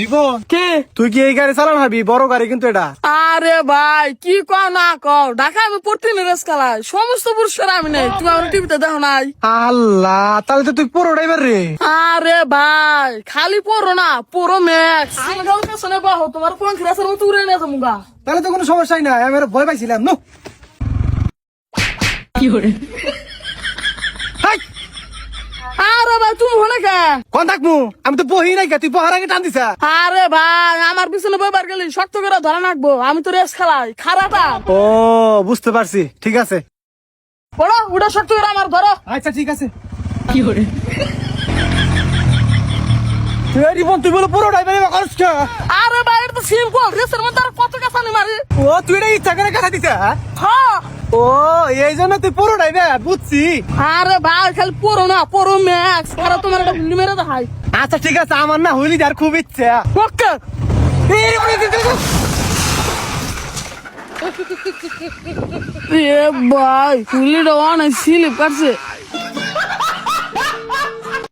জীবন কে? তুই কি এই গাড়ি চালান হাবি? বড় গাড়ি কিন্তু এটা। আরে ভাই কি কও না কও, ঢাকা আমি প্রতিদিন রেস খেলাই, সমস্ত পুরস্কার আমি নেই, তুমি আমার টিভিতে দেখো নাই? আল্লাহ, তাহলে তো তুই পুরো ড্রাইভার রে। আরে ভাই খালি পড়ো না, পুরো ম্যাক্স। আমি গাড়ির পেছনে বাহো, তোমার পঙ্খিরাসের মতো উড়ে নিয়ে যাবো গা। তাহলে তো কোনো সমস্যাই নাই, আমি আরো ভয় পাইছিলাম। নো আরে ভাই তুমি হলে কে? কোন থাকবো? আমি তো বহি নাই, তুই বহার আগে টান দিছা। আরে ভাই আমার পিছনে বইবার গেলি শক্ত করে ধরা রাখবো, আমি তো রেস খেলাই খারাটা। ও বুঝতে পারছি, ঠিক আছে। পড়ো উঠে শক্ত করে আমার ধরো। আচ্ছা ঠিক আছে। জীবন তুই বলো পুরো ড্রাইভার। আরে ভাই এটা তো সিম্পল, রেসের মধ্যে আর কত কাছানি মারি। ও তুই এটা ইচ্ছা করে কাটা দিছা? হ্যাঁ। ও এই জন্য তুই পুরো ড্রাইভার, বুঝছি। আরে ভাই খালি পড়ো না, পড়ো ম্যাক্স, আর তোমার একটা গুলি মেরে দেখাই। আচ্ছা ঠিক আছে, আমার না হইলি যার খুব ইচ্ছা। ওকে। এ ভাই গুলিটা অনেক স্লিপ কাটছে।